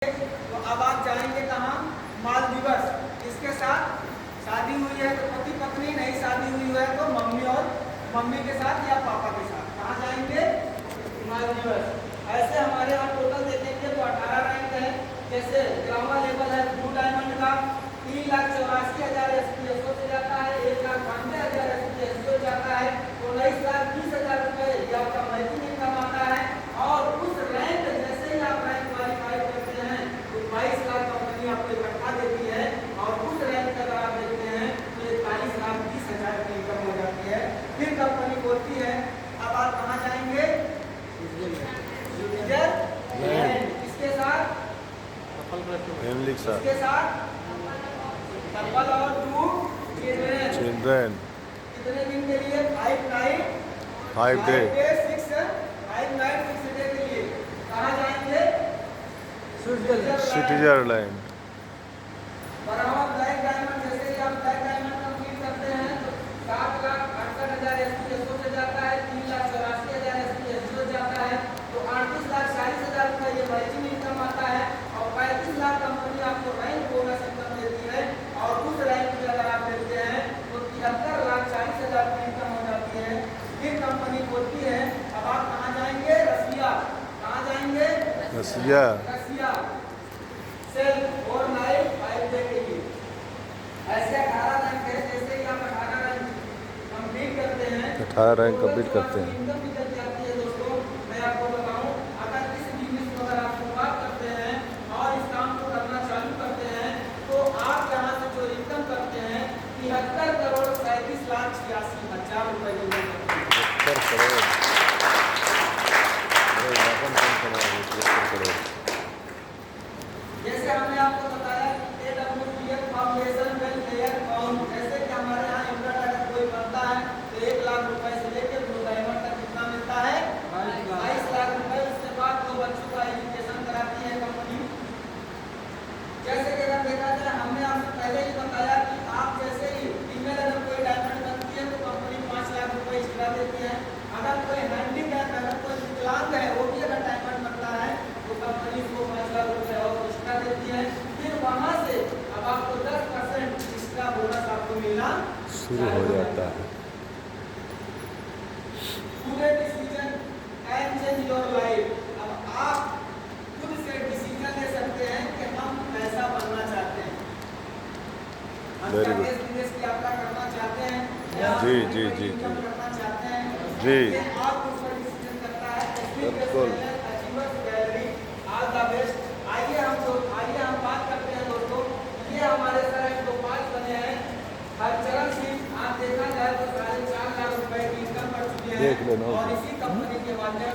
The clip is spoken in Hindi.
तो अब आप जाएंगे कहाँ? मालदीव्स। इसके साथ शादी हुई है तो पति पत्नी, नहीं शादी हुई है तो मम्मी के साथ या पापा के साथ कहाँ जाएंगे? मालदीव्स। ऐसे हमारे यहाँ टोटल देखेंगे तो 18 रैंक है। जैसे ग्रामा लेवल है ब्लू डायमंड का 3,84,000 SPSO से जाता है, 1,92,000 SPSO जाता है, 19,20,000 रुपये ये आपका मल्टी इनकम आता है। और उस रैंक जैसे ही आप रैंक क्वालिफाई करते हैं तो 22 लाख कंपनी आपको इकट्ठा देती है। और उस रैंक का अगर आप देखते हैं तो 41,20,000 की इनकम हो जाती है। फिर कंपनी बोलती है अब आप कहाँ जाएंगे? स्विट्जरलैंड। इसके साथ इसके साथ कपल और 2 चिल्ड्रेन। कितने दिन के लिए? 5 नाइट 5 डे 5 नाइट 6 डे के लिए कहाँ जाएंगे? स्विट्जरलैंड। बराबर ब्लैक डायमंड। जैसे ही आप ब्लैक डायमंड कंप्लीट करते हैं तो 7,68,000 SPSO से जाता है, 3,84,000 SPSO जाता है, तो 38,40,000 रुपये ये मैचिंग इनकम आता है। और 35 लाख कंपनी आपको रैंक बोनस इनकम देती है। और उस रैंक में अगर आप देखते हैं तो 73,40,000 की इनकम हो जाती है। फिर कंपनी बोलती है अब आप कहाँ जाएंगे? रसिया। कहाँ जाएंगे? रसिया। रसिया। सेल्फ और नाइट 5 डे के लिए। ऐसे 18 रैंक है। जैसे ही आप 18 रैंक कंप्लीट करते हैं 18 रैंक कंप्लीट करते हैं इनकम निकल जाती है। दोस्तों मैं आपको बताऊं, अगर इस बिजनेस को अगर आप शुरुआत करते हैं और इस काम को करना चालू करते हैं तो आप यहाँ से जो इनकम करते हैं 73,37,86,000 रुपए मिल जाते हैं। 73 करोड़। जैसे हमने आपको बताया कि AWPF foundation wealth layer count, जैसे कि हमारे यहाँ इंटर अगर कोई बनता है तो 1 लाख रुपए से लेकर ब्लू डायमंड तक कितना मिलता है? 22 लाख रुपए। उसके बाद 2 बच्चों का एजुकेशन कराती है कंपनी। जैसे कि अगर देखा जाए हमने आपसे पहले ही बताया कि आप जैसे ही फीमेल अगर कोई डायमंड बनती है तो कंपनी 5 लाख रुपए एक्स्ट्रा देती है। अगर कोई हैंडीकैप, अगर कोई विकलांग है वो भी अगर डायमंड बनता है तो कंपनी उसको 5 लाख रुपए और एक्स्ट्रा देती है। फिर वहां से अब आपको 10% एक्स्ट्रा बोनस आपको मिलना शुरू हो जाता है। पूरे decision and change your life. अब आप खुद से डिसीजन ले सकते हैं कि हम कैसा बनना चाहते हैं। हम Very क्या good. देश विदेश की यात्रा करना चाहते हैं जी जी जी जी करना चाहते हैं जी। ये आप उस पर डिसीजन करता है। बिल्कुल। Achievers gallery all the best. आइए हम बात करते हैं दोस्तों। ये हमारे सर हैं जो 5 बने हैं। हरचरण सिंह आप देखा जाए तो 4.5 लाख रुपए की इनकम कर चुके हैं देख लेना। और इसी कंपनी के माध्यम